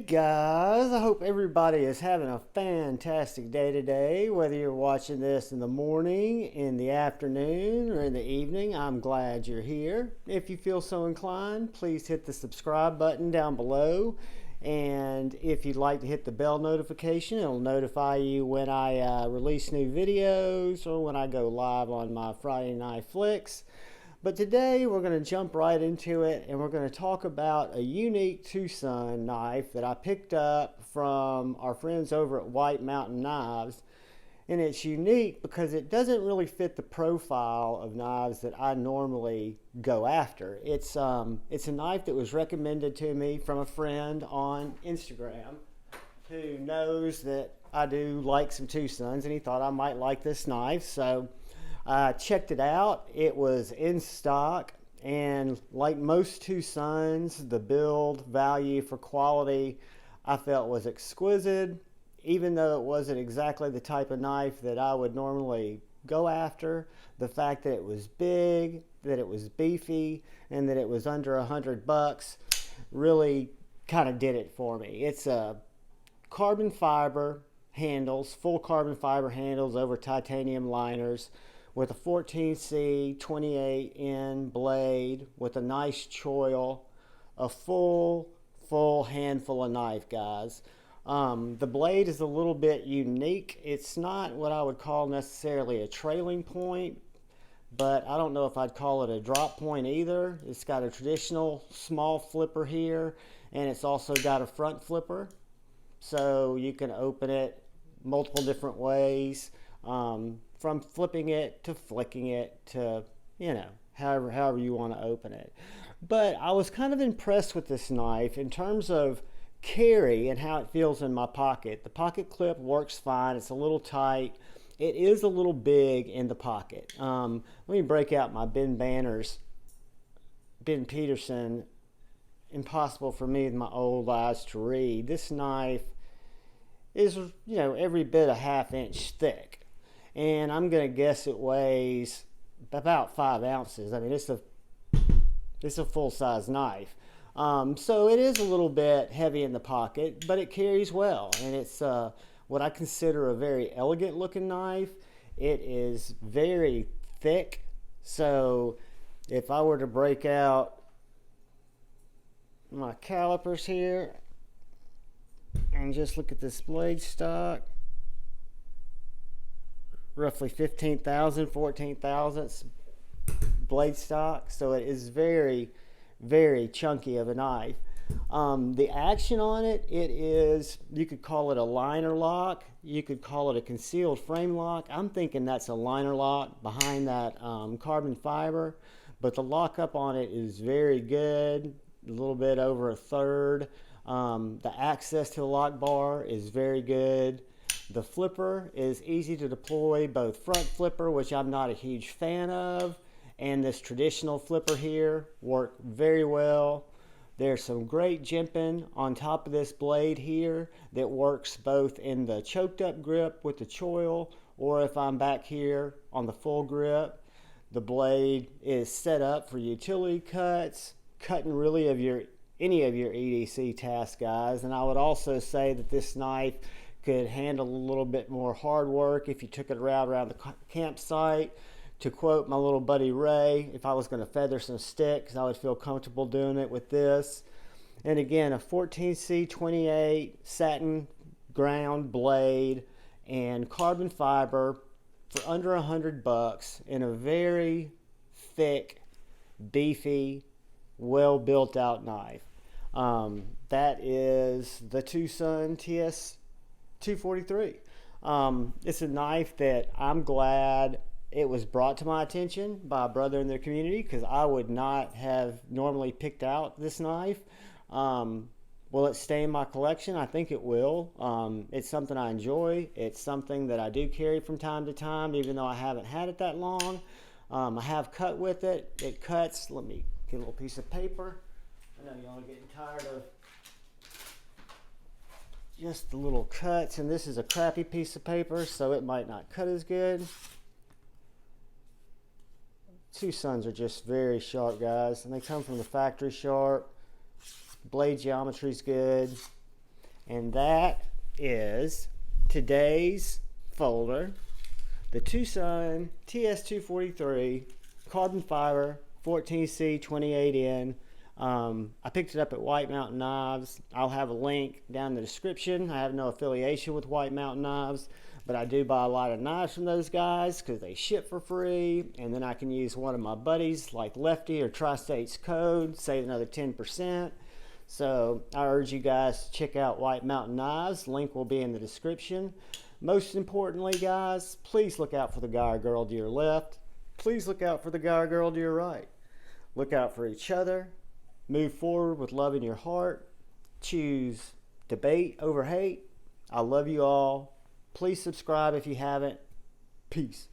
Guys, I hope everybody is having a fantastic day today. Whether you're watching this in the morning, in the afternoon, or in the evening, I'm glad you're here. If you feel so inclined, please hit the subscribe button down below. And if you'd like to hit the bell notification, it'll notify you when I release new videos or when I go live on my Friday Night Flicks. But today we're going to jump right into it, and we're going to talk about a unique TwoSun knife that I picked up from our friends over at White Mountain Knives. And it's unique because it doesn't really fit the profile of knives that I normally go after. It's a knife that was recommended to me from a friend on Instagram who knows that I do like some TwoSuns, and he thought I might like this knife. So I checked it out. It was in stock, and like most TwoSuns, the build value for quality I felt was exquisite, even though it wasn't exactly the type of knife that I would normally go after. The fact that it was big, that it was beefy, and that it was under $100 really kind of did it for me. It's a carbon fiber handles, full carbon fiber handles over titanium liners, with a 14C 28N blade with a nice choil, a full handful of knife, guys. The blade is a little bit unique. It's not what I would call necessarily a trailing point, but I don't know if I'd call it a drop point either. It's got a traditional small flipper here, and it's also got a front flipper, so you can open it multiple different ways. From flipping it to flicking it to, however you want to open it. But I was kind of impressed with this knife in terms of carry and how it feels in my pocket. The pocket clip works fine. It's a little tight. It is a little big in the pocket. Let me break out my Ben Peterson, Impossible for Me with My Old Eyes to Read. This knife is, every bit a half-inch thick. And I'm going to guess it weighs about 5 ounces. I mean, it's a full-size knife. So it is a little bit heavy in the pocket, but it carries well. And it's what I consider a very elegant-looking knife. It is very thick. So if I were to break out my calipers here and just look at this blade stock, roughly 15 thousandths blade stock, so it is very, very chunky of a knife. The action on it, you could call it a liner lock, you could call it a concealed frame lock. I'm thinking that's a liner lock behind that carbon fiber, but the lockup on it is very good, a little bit over a third. The access to the lock bar is very good. The flipper is easy to deploy, both front flipper, which I'm not a huge fan of, and this traditional flipper here work very well. There's some great jimping on top of this blade here that works both in the choked up grip with the choil, or if I'm back here on the full grip. The blade is set up for utility cuts, cutting really any of your EDC tasks, guys. And I would also say that this knife could handle a little bit more hard work if you took it around the campsite. To quote my little buddy Ray, if I was going to feather some sticks, I would feel comfortable doing it with this. And again, a 14C 28 satin ground blade and carbon fiber for under $100 in a very thick, beefy, well built out knife. That is the TwoSun TS-243. It's a knife that I'm glad it was brought to my attention by a brother in their community, because I would not have normally picked out this knife. Will it stay in my collection? I think it will. It's something I enjoy. It's something that I do carry from time to time, even though I haven't had it that long. I have cut with it. It cuts. Let me get a little piece of paper. I know y'all are getting tired of just the little cuts, and this is a crappy piece of paper, so it might not cut as good. TwoSuns are just very sharp, guys, and they come from the factory sharp. Blade geometry's good. And that is today's folder, the TwoSun TS-243 carbon fiber 14C 28N. I picked it up at White Mountain Knives. I'll have a link down in the description. I have no affiliation with White Mountain Knives, but I do buy a lot of knives from those guys because they ship for free, and then I can use one of my buddies like Lefty or Tri-State's code, save another 10%. So I urge you guys to check out White Mountain Knives. Link will be in the description. Most importantly, guys, please look out for the guy or girl to your left. Please look out for the guy or girl to your right. Look out for each other. Move forward with love in your heart. Choose debate over hate. I love you all. Please subscribe if you haven't. Peace.